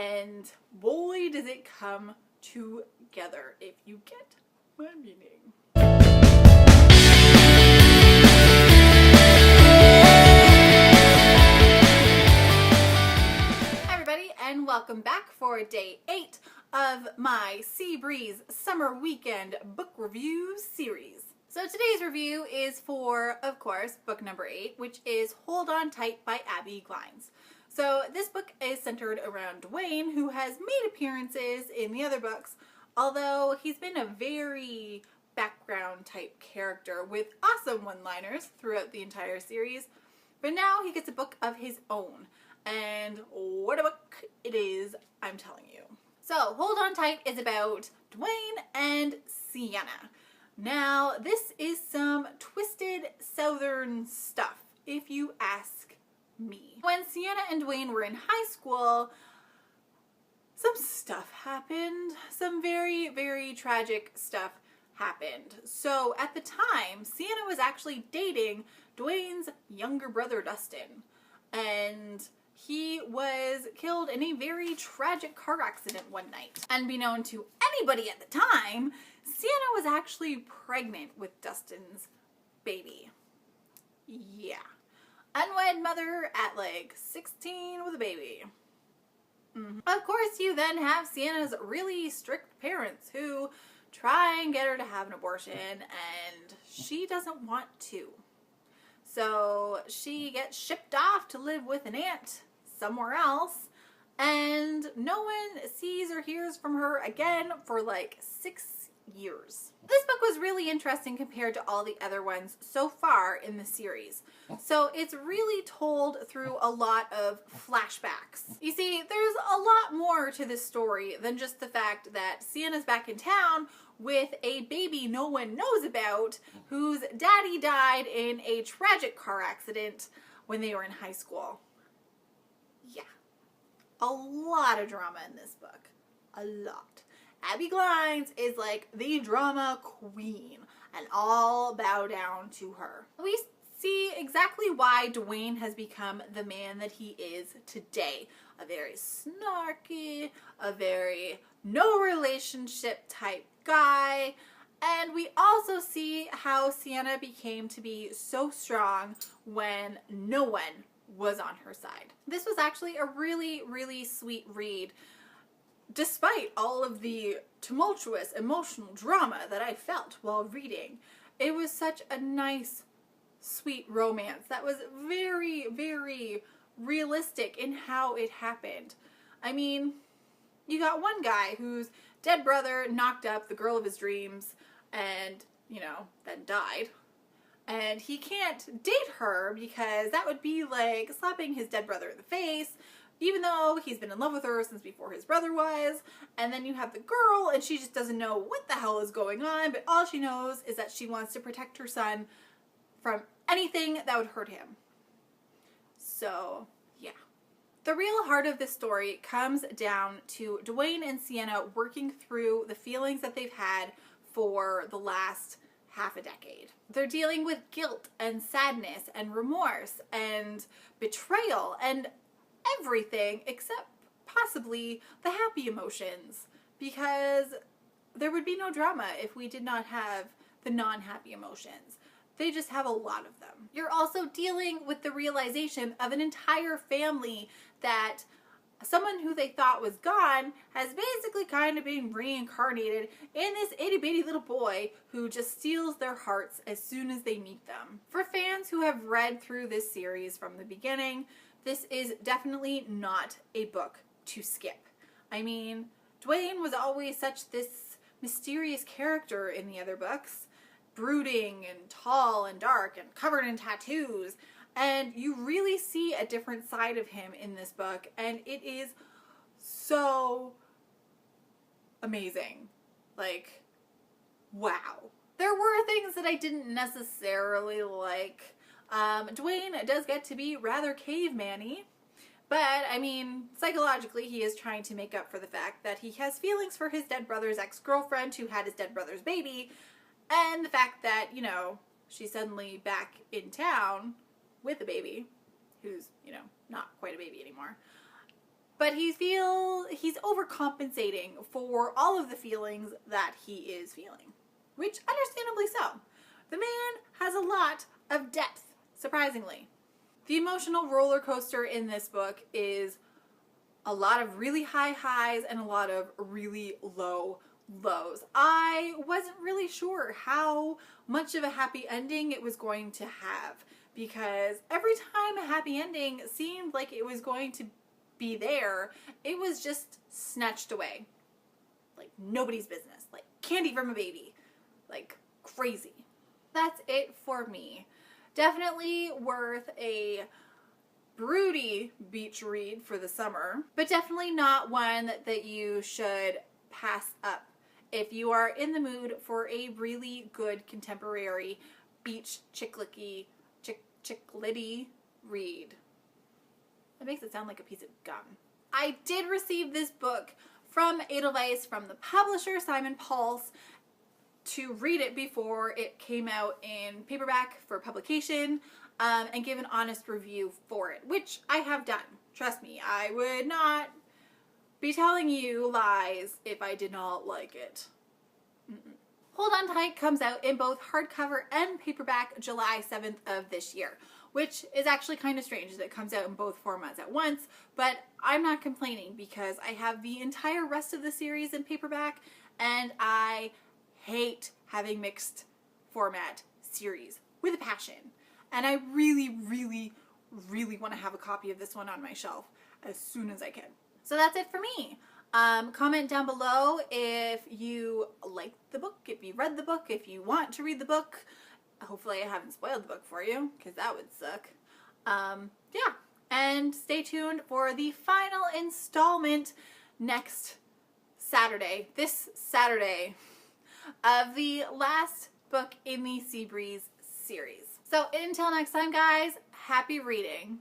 And boy, does it come together, if you get my meaning. Hi everybody, and welcome back for day 8 of my Sea Breeze Summer Weekend book review series. So today's review is for, of course, book number 8, which is Hold On Tight by Abbi Glines. So this book is centered around Dwayne, who has made appearances in the other books, although he's been a very background type character with awesome one-liners throughout the entire series. But now he gets a book of his own, and what a book it is, I'm telling you. So Hold On Tight is about Dwayne and Sienna. Now this is some twisted southern stuff, if you ask me. When Sienna and Dwayne were in high school, some stuff happened. Some very, very tragic stuff happened. So at the time, Sienna was actually dating Dwayne's younger brother, Dustin. And he was killed in a very tragic car accident one night. Unbeknown to anybody at the time, Sienna was actually pregnant with Dustin's baby. Yeah. Unwed mother at like 16 with a baby. Of course, you then have Sienna's really strict parents who try and get her to have an abortion, and she doesn't want to. So she gets shipped off to live with an aunt somewhere else, and no one sees or hears from her again for like 6 years. This book was really interesting compared to all the other ones so far in the series. So it's really told through a lot of flashbacks. You see, there's a lot more to this story than just the fact that Sienna's back in town with a baby no one knows about, whose daddy died in a tragic car accident when they were in high school. Yeah. A lot of drama in this book. A lot. Abbi Glines is like the drama queen, and all bow down to her. We see exactly why Dwayne has become the man that he is today. A very snarky, a very no relationship type guy. And we also see how Sienna became to be so strong when no one was on her side. This was actually a really, really sweet read. Despite all of the tumultuous emotional drama that I felt while reading, it was such a nice, sweet romance that was very, very realistic in how it happened. I mean, you got one guy whose dead brother knocked up the girl of his dreams and, then died. And he can't date her because that would be like slapping his dead brother in the face, even though he's been in love with her since before his brother was. And then you have the girl, and she just doesn't know what the hell is going on, but all she knows is that she wants to protect her son from anything that would hurt him. So, yeah. The real heart of this story comes down to Dwayne and Sienna working through the feelings that they've had for the last half a decade. They're dealing with guilt and sadness and remorse and betrayal and everything except possibly the happy emotions, because there would be no drama if we did not have the non-happy emotions. They just have a lot of them. You're also dealing with the realization of an entire family that someone who they thought was gone has basically kind of been reincarnated in this itty-bitty little boy who just steals their hearts as soon as they meet them. For fans who have read through this series from the beginning, this is definitely not a book to skip. I mean, Dwayne was always such this mysterious character in the other books, brooding and tall and dark and covered in tattoos, and you really see a different side of him in this book, and it is so amazing. Like, wow. There were things that I didn't necessarily like. Dwayne does get to be rather caveman-y, but, I mean, psychologically he is trying to make up for the fact that he has feelings for his dead brother's ex-girlfriend who had his dead brother's baby, and the fact that, she's suddenly back in town with a baby who's, not quite a baby anymore. But he he's overcompensating for all of the feelings that he is feeling, which understandably so. The man has a lot of depth, surprisingly. The emotional roller coaster in this book is a lot of really high highs and a lot of really low lows. I wasn't really sure how much of a happy ending it was going to have, because every time a happy ending seemed like it was going to be there, it was just snatched away. Like nobody's business. Like candy from a baby. Like crazy. That's it for me. Definitely worth a broody beach read for the summer, but definitely not one that you should pass up if you are in the mood for a really good contemporary beach chicklitty read. That makes it sound like a piece of gum. I did receive this book from Edelweiss, from the publisher Simon Pulse, to read it before it came out in paperback for publication, and give an honest review for it, which I have done. Trust me, I would not be telling you lies if I did not like it. Hold On Tight comes out in both hardcover and paperback July 7th of this year, which is actually kind of strange that it comes out in both formats at once, but I'm not complaining because I have the entire rest of the series in paperback, and I hate having mixed format series with a passion. And I really, really, really want to have a copy of this one on my shelf as soon as I can. So that's it for me. Comment down below if you liked the book, if you read the book, if you want to read the book. Hopefully I haven't spoiled the book for you, because that would suck. Yeah, and stay tuned for the final installment next Saturday, this Saturday, of the last book in the Sea Breeze series. So until next time, guys, happy reading.